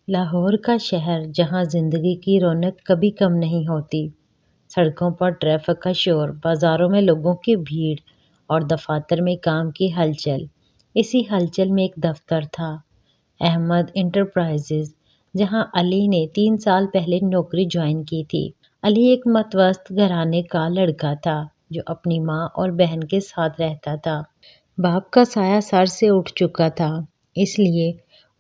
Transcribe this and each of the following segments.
لاہور کا شہر جہاں زندگی کی رونق کبھی کم نہیں ہوتی، سڑکوں پر ٹریفک کا شور، بازاروں میں لوگوں کی بھیڑ اور دفاتر میں کام کی ہلچل۔ اسی ہلچل میں ایک دفتر تھا، احمد انٹرپرائزز، جہاں علی نے 3 سال پہلے نوکری جوائن کی تھی۔ علی ایک متوسط گھرانے کا لڑکا تھا جو اپنی ماں اور بہن کے ساتھ رہتا تھا۔ باپ کا سایہ سر سے اٹھ چکا تھا، اس لیے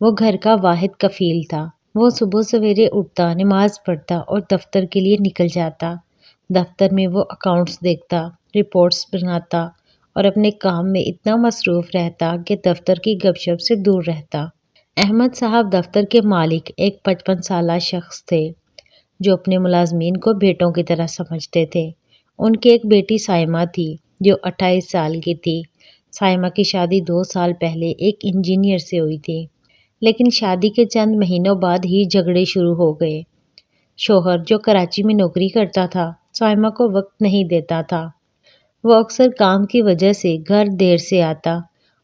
وہ گھر کا واحد کفیل تھا۔ وہ صبح سویرے اٹھتا، نماز پڑھتا اور دفتر کے لیے نکل جاتا۔ دفتر میں وہ اکاؤنٹس دیکھتا، رپورٹس بناتا اور اپنے کام میں اتنا مصروف رہتا کہ دفتر کی گپ شپ سے دور رہتا۔ احمد صاحب دفتر کے مالک ایک 55 سالہ شخص تھے جو اپنے ملازمین کو بیٹوں کی طرح سمجھتے تھے۔ ان کی ایک بیٹی سائمہ تھی جو 28 سال کی تھی۔ سائمہ کی شادی 2 سال پہلے ایک انجینئر سے ہوئی تھی، لیکن شادی کے چند مہینوں بعد ہی جھگڑے شروع ہو گئے۔ شوہر جو کراچی میں نوکری کرتا تھا، سائمہ کو وقت نہیں دیتا تھا۔ وہ اکثر کام کی وجہ سے گھر دیر سے آتا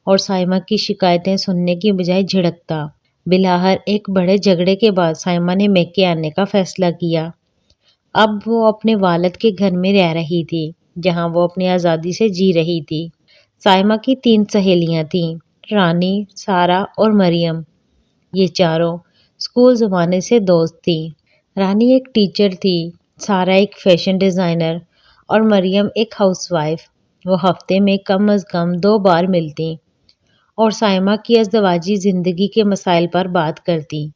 اور سائمہ کی شکایتیں سننے کی بجائے جھڑکتا۔ بالآخر ایک بڑے جھگڑے کے بعد سائمہ نے میکے آنے کا فیصلہ کیا۔ اب وہ اپنے والد کے گھر میں رہ رہی تھی، جہاں وہ اپنی آزادی سے جی رہی تھی۔ سائمہ کی 3 سہیلیاں تھیں، رانی، سارہ اور مریم۔ یہ چاروں اسکول زمانے سے دوست تھیں۔ رانی ایک ٹیچر تھی، سارہ ایک فیشن ڈیزائنر اور مریم ایک ہاؤس وائف۔ وہ ہفتے میں کم از کم 2 بار ملتی اور سائمہ کی ازدواجی زندگی کے مسائل پر بات کرتی۔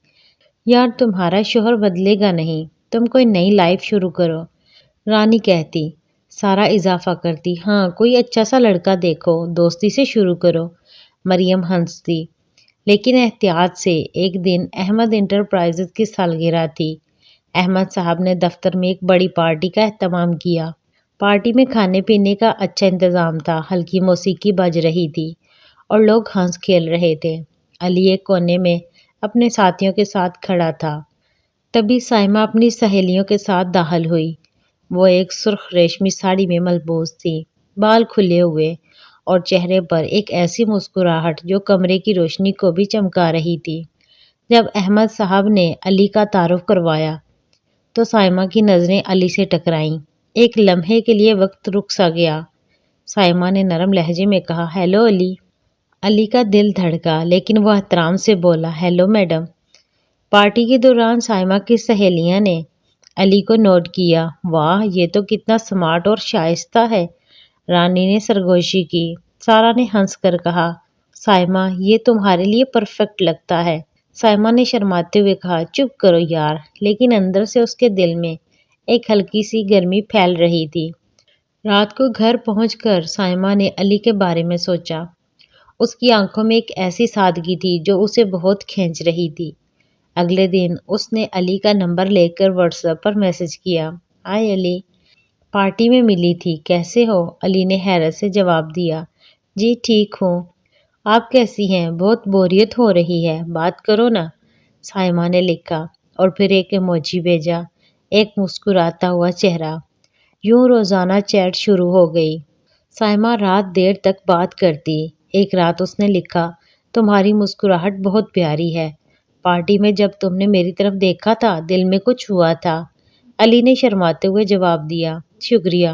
یار تمہارا شوہر بدلے گا نہیں، تم کوئی نئی لائف شروع کرو، رانی کہتی۔ سارہ اضافہ کرتی، ہاں کوئی اچھا سا لڑکا دیکھو، دوستی سے شروع کرو۔ مریم ہنستی، لیکن احتیاط سے۔ ایک دن احمد انٹرپرائزز کی سالگرہ تھی۔ احمد صاحب نے دفتر میں ایک بڑی پارٹی کا اہتمام کیا۔ پارٹی میں کھانے پینے کا اچھا انتظام تھا، ہلکی موسیقی بج رہی تھی اور لوگ ہنس کھیل رہے تھے۔ علی ایک کونے میں اپنے ساتھیوں کے ساتھ کھڑا تھا۔ تبھی سائمہ اپنی سہیلیوں کے ساتھ داخل ہوئی۔ وہ ایک سرخ ریشمی ساڑی میں ملبوس تھی، بال کھلے ہوئے اور چہرے پر ایک ایسی مسکراہٹ جو کمرے کی روشنی کو بھی چمکا رہی تھی۔ جب احمد صاحب نے علی کا تعارف کروایا تو سائمہ کی نظریں علی سے ٹکرائیں۔ ایک لمحے کے لیے وقت رک سا گیا۔ سائمہ نے نرم لہجے میں کہا، ہیلو علی۔ علی کا دل دھڑکا، لیکن وہ احترام سے بولا، ہیلو میڈم۔ پارٹی کے دوران سائمہ کی سہیلیاں نے علی کو نوٹ کیا۔ واہ، یہ تو کتنا سمارٹ اور شائستہ ہے، رانی نے سرگوشی کی۔ سارہ نے ہنس کر کہا، سائمہ یہ تمہارے لیے پرفیکٹ لگتا ہے۔ سائمہ نے شرماتے ہوئے کہا، چپ کرو یار، لیکن اندر سے اس کے دل میں ایک ہلکی سی گرمی پھیل رہی تھی۔ رات کو گھر پہنچ کر سائمہ نے علی کے بارے میں سوچا۔ اس کی آنکھوں میں ایک ایسی سادگی تھی جو اسے بہت کھینچ رہی تھی۔ اگلے دن اس نے علی کا نمبر لے کر واٹس ایپ پر میسج کیا، ہائے علی، پارٹی میں ملی تھی، کیسے ہو؟ علی نے حیرت سے جواب دیا، جی ٹھیک ہوں، آپ کیسی ہیں؟ بہت بوریت ہو رہی ہے، بات کرو نا، سائمہ نے لکھا اور پھر ایک ایموجی بھیجا، ایک مسکراتا ہوا چہرہ۔ یوں روزانہ چیٹ شروع ہو گئی۔ سائمہ رات دیر تک بات کرتی۔ ایک رات اس نے لکھا، تمہاری مسکراہٹ بہت پیاری ہے، پارٹی میں جب تم نے میری طرف دیکھا تھا دل میں کچھ ہوا تھا۔ علی نے شرماتے ہوئے جواب دیا، شکریہ،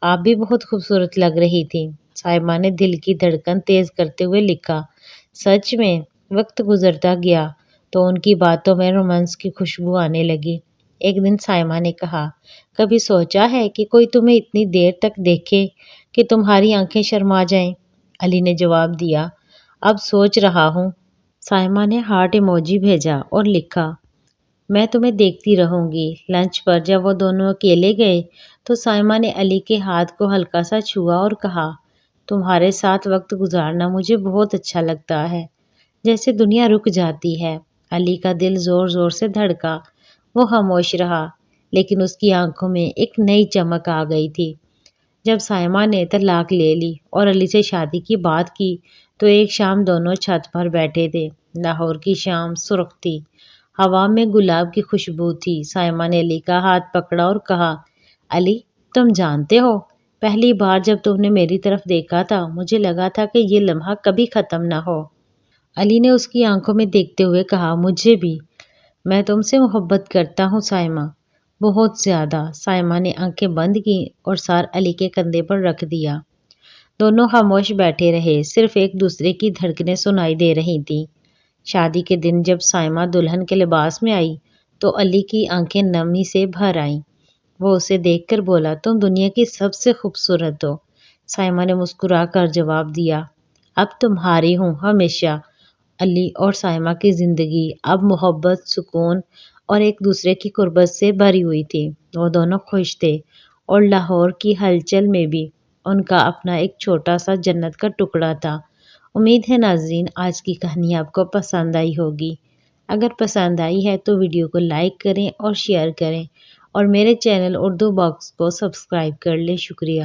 آپ بھی بہت خوبصورت لگ رہی تھی۔ سائمہ نے دل کی دھڑکن تیز کرتے ہوئے لکھا، سچ میں؟ وقت گزرتا گیا تو ان کی باتوں میں رومانس کی خوشبو آنے لگی۔ ایک دن سائمہ نے کہا، کبھی سوچا ہے کہ کوئی تمہیں اتنی دیر تک دیکھے کہ تمہاری آنکھیں شرما جائیں؟ علی نے جواب دیا، اب سوچ رہا ہوں۔ سائمہ نے ہارٹ ایموجی بھیجا اور لکھا، میں تمہیں دیکھتی رہوں گی۔ لنچ پر جب وہ دونوں اکیلے گئے تو سائمہ نے علی کے ہاتھ کو ہلکا سا چھوا اور کہا، تمہارے ساتھ وقت گزارنا مجھے بہت اچھا لگتا ہے، جیسے دنیا رک جاتی ہے۔ علی کا دل زور زور سے دھڑکا۔ وہ خاموش رہا، لیکن اس کی آنکھوں میں ایک نئی چمک آ گئی تھی۔ جب سائمہ نے طلاق لے لی اور علی سے شادی کی بات کی تو ایک شام دونوں چھت پر بیٹھے تھے۔ لاہور کی شام سرخ تھی، ہوا میں گلاب کی خوشبو تھی۔ سائمہ نے علی کا ہاتھ پکڑا اور کہا، علی تم جانتے ہو، پہلی بار جب تم نے میری طرف دیکھا تھا مجھے لگا تھا کہ یہ لمحہ کبھی ختم نہ ہو۔ علی نے اس کی آنکھوں میں دیکھتے ہوئے کہا، مجھے بھی۔ میں تم سے محبت کرتا ہوں سائمہ، بہت زیادہ۔ سائمہ نے آنکھیں بند کی اور سار علی کے کندھے پر رکھ دیا۔ دونوں خاموش بیٹھے رہے، صرف ایک دوسرے کی دھڑکنیں سنائی دے رہی تھیں۔ شادی کے دن جب سائمہ دلہن کے لباس میں آئی تو علی کی آنکھیں نمی سے بھر آئیں۔ وہ اسے دیکھ کر بولا، تم دنیا کی سب سے خوبصورت ہو۔ سائمہ نے مسکرا کر جواب دیا، اب تمہاری ہوں ہمیشہ۔ علی اور سائمہ کی زندگی اب محبت، سکون اور ایک دوسرے کی قربت سے بھری ہوئی تھی۔ وہ دونوں خوش تھے اور لاہور کی ہلچل میں بھی ان کا اپنا ایک چھوٹا سا جنت کا ٹکڑا تھا۔ امید ہے ناظرین آج کی کہانی آپ کو پسند آئی ہوگی۔ اگر پسند آئی ہے تو ویڈیو کو لائک کریں اور شیئر کریں اور میرے چینل اردو باکس کو سبسکرائب کر لیں۔ شکریہ۔